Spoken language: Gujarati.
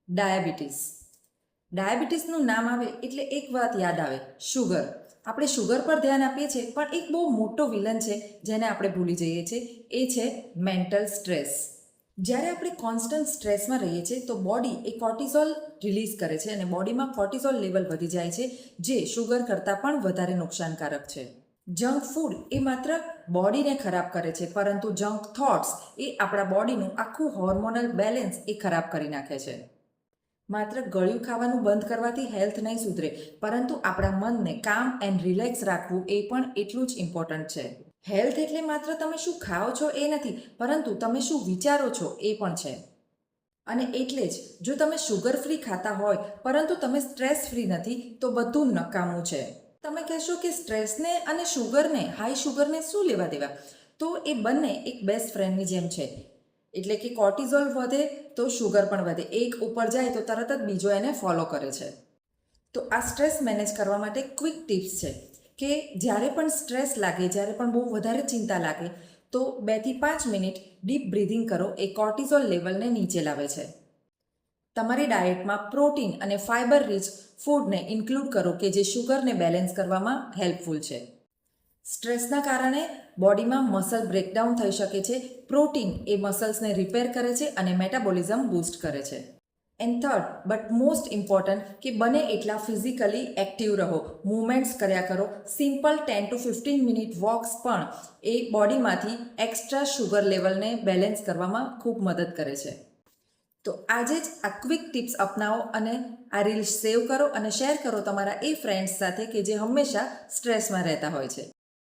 ડાયાબિટીસ. ડાયાબિટીસનું નામ આવે એટલે એક વાત યાદ આવે, શુગર. આપણે શુગર પર ધ્યાન આપીએ છીએ, પણ એક બહુ મોટો વિલન છે જેને આપણે ભૂલી જઈએ છીએ, એ છે મેન્ટલ સ્ટ્રેસ. જ્યારે આપણે કોન્સ્ટન્ટ સ્ટ્રેસમાં રહીએ છીએ તો બોડી એ કોર્ટિઝોલ રિલીઝ કરે છે અને બોડીમાં કોર્ટિઝોલ લેવલ વધી જાય છે, જે શુગર કરતાં પણ વધારે નુકસાનકારક છે. જંક ફૂડ એ માત્ર બોડીને ખરાબ કરે છે, પરંતુ જંક થોટ્સ એ આપણા બોડીનું આખું હોર્મોનલ બેલેન્સ એ ખરાબ કરી નાખે છે. માત્ર ગળ્યું ખાવાનું બંધ કરવાથી હેલ્થ નહીં સુધરે, પરંતુ આપણા મનને કામ એન્ડ રિલેક્સ રાખવું એ પણ એટલું જ ઇમ્પોર્ટન્ટ છે. હેલ્થ એટલે માત્ર તમે શું ખાઓ છો એ નથી, પરંતુ તમે શું વિચારો છો એ પણ છે. અને એટલે જ જો તમે શુગર ફ્રી ખાતા હોય પરંતુ તમે સ્ટ્રેસ ફ્રી નથી, તો બધું નકામું છે. તમે કહેશો કે સ્ટ્રેસને અને શુગરને, હાઈ શુગરને શું લેવા દેવા? તો એ બંને એક બેસ્ટ ફ્રેન્ડની જેમ છે. એટલે કે કોર્ટિઝોલ વધે તો શુગર પણ વધે, એક ઉપર જાય તો તરત જ બીજો એને ફોલો કરે છે. તો આ સ્ટ્રેસ મેનેજ કરવા માટે ક્વિક ટિપ્સ છે કે જ્યારે પણ સ્ટ્રેસ લાગે, જ્યારે પણ બહુ વધારે ચિંતા લાગે, તો 2 થી 5 મિનિટ ડીપ બ્રીધિંગ કરો. એ કોર્ટિઝોલ લેવલને નીચે લાવે છે. તમારી ડાયટમાં પ્રોટીન અને ફાઇબર રીચ ફૂડને ઇન્ક્લુડ કરો કે જે શુગરને બેલેન્સ કરવામાં હેલ્પફુલ છે. સ્ટ્રેસના કારણે બોડીમાં મસલ બ્રેકડાઉન થઈ શકે છે. પ્રોટીન એ મસલ્સને રિપેર કરે છે અને મેટાબોલિઝમ બૂસ્ટ કરે છે. And third but most important કે બને એટલા ફિઝિકલી એક્ટિવ રહો, મૂવમેન્ટ્સ કર્યા કરો. સિમ્પલ 10 to 15 મિનિટ વોક્સ પણ એ બોડીમાંથી એક્સ્ટ્રા શુગર લેવલને બેલેન્સ કરવામાં ખૂબ મદદ કરે છે. તો આજે જ આ ક્વિક ટિપ્સ અપનાવો અને આ રીલ સેવ કરો અને શેર કરો તમારા એ ફ્રેન્ડ્સ સાથે કે જે હંમેશા સ્ટ્રેસમાં રહેતા હોય છે.